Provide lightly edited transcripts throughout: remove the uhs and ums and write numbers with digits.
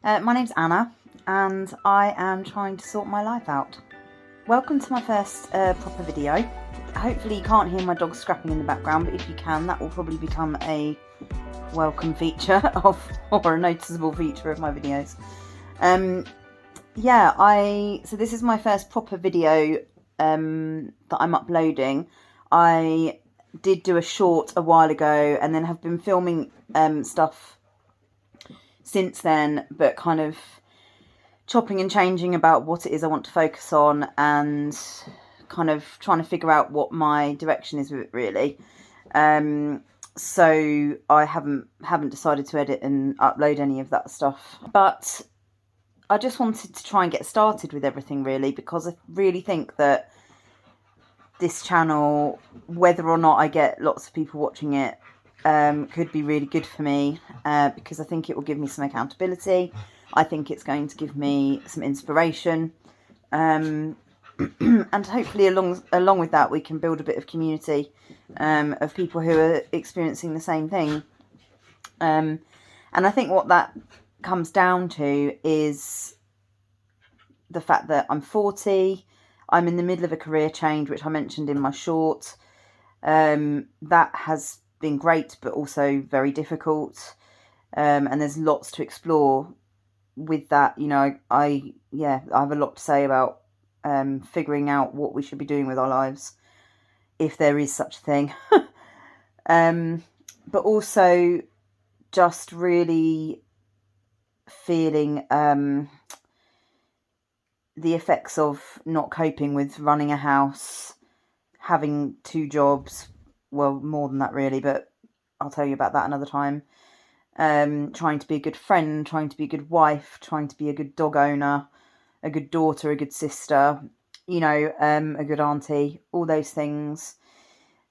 My name's Anna, and I am trying to sort my life out. Welcome to my first proper video. Hopefully you can't hear my dog scrapping in the background, but if you can, that will probably become a welcome feature or a noticeable feature of my videos. So this is my first proper video that I'm uploading. I did do a short a while ago and then have been filming stuff since then, but kind of chopping and changing about what it is I want to focus on and kind of trying to figure out what my direction is with it, really. So I haven't decided to edit and upload any of that stuff, but I just wanted to try and get started with everything, really, because I really think that this channel, whether or not I get lots of people watching it, could be really good for me, because I think it will give me some accountability. I think it's going to give me some inspiration, and hopefully along with that we can build a bit of community of people who are experiencing the same thing. And I think what that comes down to is the fact that I'm 40, I'm in the middle of a career change, which I mentioned in my short. That has been great, but also very difficult, and there's lots to explore with that. You know, I have a lot to say about figuring out what we should be doing with our lives, if there is such a thing. But also just really feeling the effects of not coping with running a house, having 2 jobs, well, more than that really, but I'll tell you about that another time. Trying to be a good friend, trying to be a good wife, trying to be a good dog owner, a good daughter, a good sister, you know, a good auntie, all those things,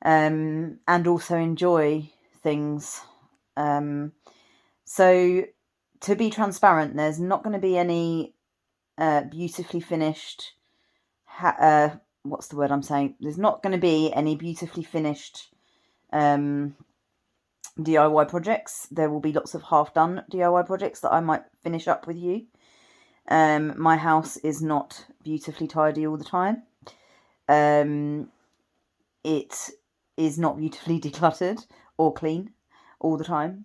and also enjoy things. So to be transparent, there's not going to be any beautifully finished what's the word I'm saying? There's not going to be any beautifully finished DIY projects. There will be lots of half-done DIY projects that I might finish up with you. My house is not beautifully tidy all the time. It is not beautifully decluttered or clean all the time.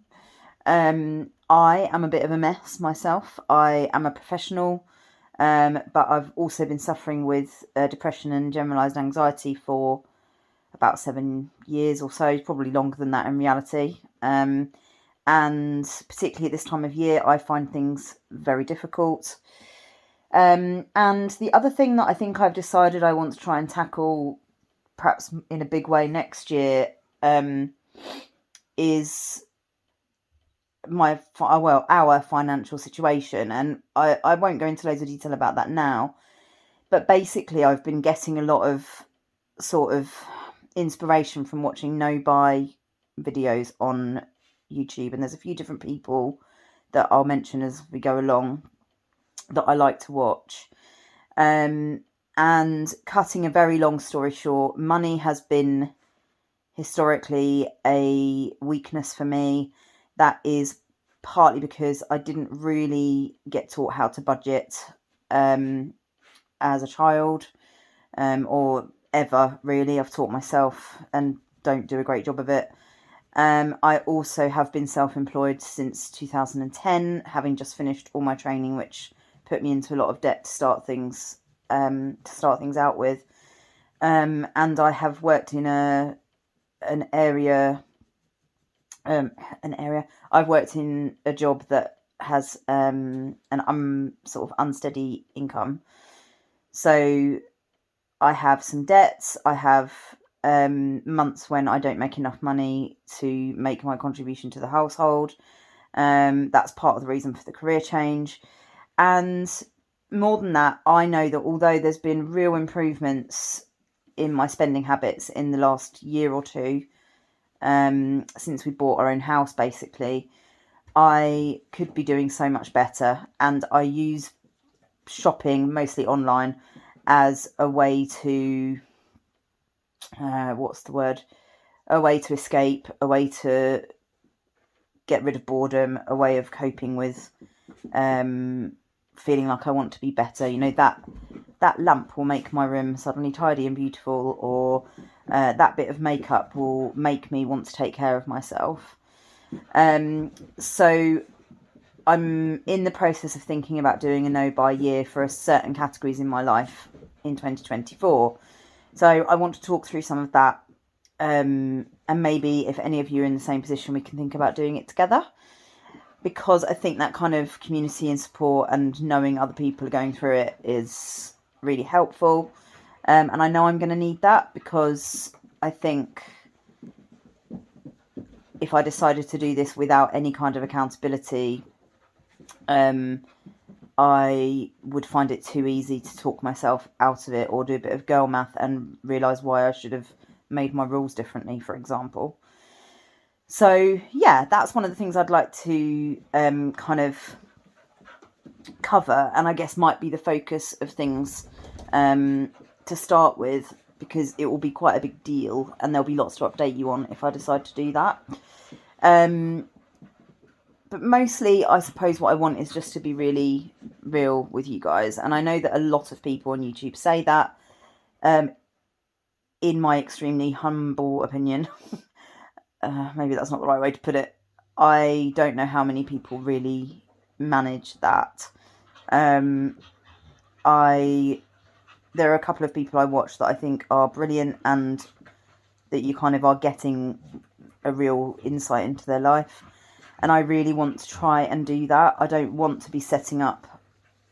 I am a bit of a mess myself. I am a professional, but I've also been suffering with depression and generalised anxiety for about 7 years or so, probably longer than that in reality. And particularly at this time of year, I find things very difficult. And the other thing that I think I've decided I want to try and tackle, perhaps in a big way next year, is our financial situation. And I won't go into loads of detail about that now, but basically I've been getting a lot of sort of inspiration from watching no-buy videos on YouTube, and there's a few different people that I'll mention as we go along that I like to watch. And cutting a very long story short, money has been historically a weakness for me. That is partly because I didn't really get taught how to budget as a child, or ever really. I've taught myself and don't do a great job of it. I also have been self-employed since 2010, having just finished all my training, which put me into a lot of debt to start things out with. And I have worked in an area. I've worked in a job that has an sort of unsteady income. So I have some debts. I have months when I don't make enough money to make my contribution to the household. That's part of the reason for the career change. And more than that, I know that although there's been real improvements in my spending habits in the last year or two, since we bought our own house, basically, I could be doing so much better. And I use shopping, mostly online, as a way to a way to escape, a way to get rid of boredom, a way of coping with feeling like I want to be better. You know, that lamp will make my room suddenly tidy and beautiful, or that bit of makeup will make me want to take care of myself. So I'm in the process of thinking about doing a no-buy year for certain categories in my life in 2024. So I want to talk through some of that, and maybe if any of you are in the same position, we can think about doing it together, because I think that kind of community and support and knowing other people are going through it is really helpful. And I know I'm going to need that, because I think if I decided to do this without any kind of accountability, I would find it too easy to talk myself out of it, or do a bit of girl math and realise why I should have made my rules differently, for example. So yeah, that's one of the things I'd like to kind of cover, and I guess might be the focus of things to start with, because it will be quite a big deal and there'll be lots to update you on if I decide to do that. But mostly, I suppose what I want is just to be really real with you guys. And I know that a lot of people on YouTube say that. In my extremely humble opinion, maybe that's not the right way to put it, I don't know how many people really manage that. There are a couple of people I watch that I think are brilliant, and that you kind of are getting a real insight into their life. And I really want to try and do that. I don't want to be setting up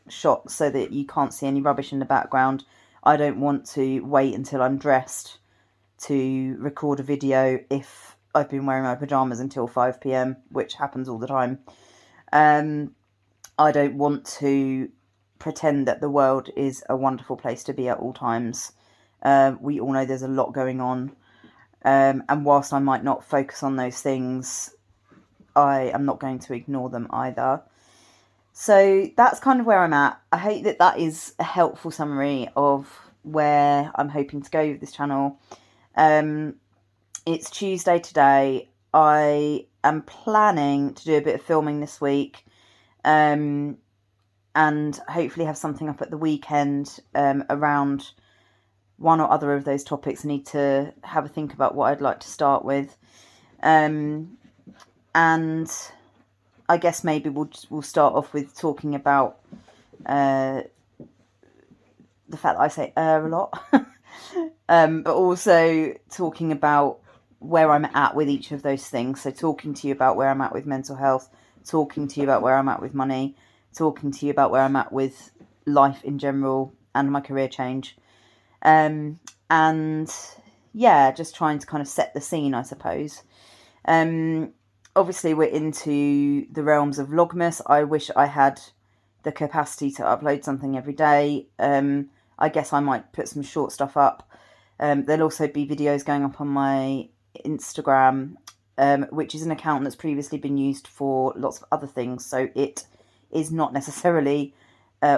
shots so that you can't see any rubbish in the background. I don't want to wait until I'm dressed to record a video if I've been wearing my pyjamas until 5 p.m, which happens all the time. I don't want to pretend that the world is a wonderful place to be at all times. We all know there's a lot going on. And whilst I might not focus on those things, I am not going to ignore them either. So that's kind of where I'm at. I hope that that is a helpful summary of where I'm hoping to go with this channel. It's Tuesday today. I am planning to do a bit of filming this week, and hopefully have something up at the weekend around one or other of those topics. I need to have a think about what I'd like to start with. And I guess maybe we'll start off with talking about the fact that I say a lot, but also talking about where I'm at with each of those things. So talking to you about where I'm at with mental health, talking to you about where I'm at with money, talking to you about where I'm at with life in general and my career change. And yeah, just trying to kind of set the scene, I suppose. Obviously, we're into the realms of Vlogmas. I wish I had the capacity to upload something every day. I guess I might put some short stuff up. There'll also be videos going up on my Instagram, which is an account that's previously been used for lots of other things. So it is not necessarily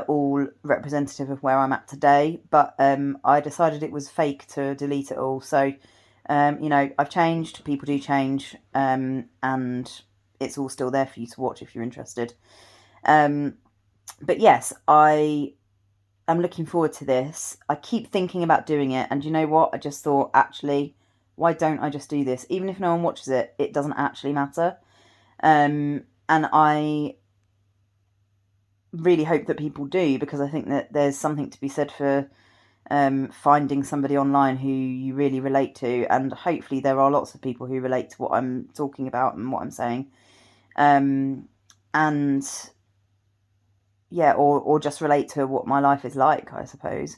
all representative of where I'm at today. But I decided it was fake to delete it all. So you know, I've changed, people do change, and it's all still there for you to watch if you're interested. But yes, I am looking forward to this. I keep thinking about doing it, and you know what? I just thought, actually, why don't I just do this? Even if no one watches it, it doesn't actually matter. And I really hope that people do, because I think that there's something to be said for finding somebody online who you really relate to, and hopefully there are lots of people who relate to what I'm talking about and what I'm saying, and yeah, or just relate to what my life is like, I suppose,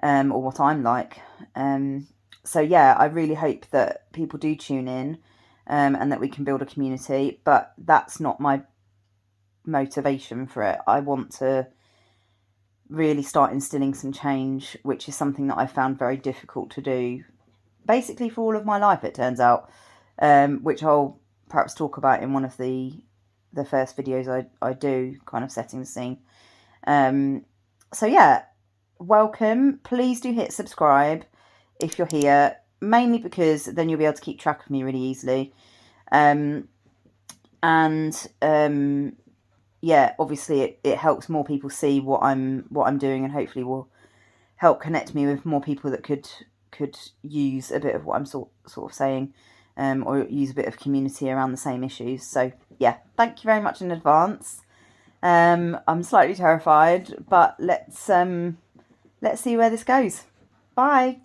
or what I'm like. So yeah, I really hope that people do tune in, and that we can build a community, but that's not my motivation for it. I want to really start instilling some change, which is something that I found very difficult to do basically for all of my life, it turns out, which I'll perhaps talk about in one of the first videos I do, kind of setting the scene. So yeah, welcome. Please do hit subscribe if you're here, mainly because then you'll be able to keep track of me really easily. yeah, obviously it helps more people see what I'm doing, and hopefully will help connect me with more people that could use a bit of what I'm sort of saying, or use a bit of community around the same issues. So yeah, thank you very much in advance. I'm slightly terrified, but let's see where this goes. Bye.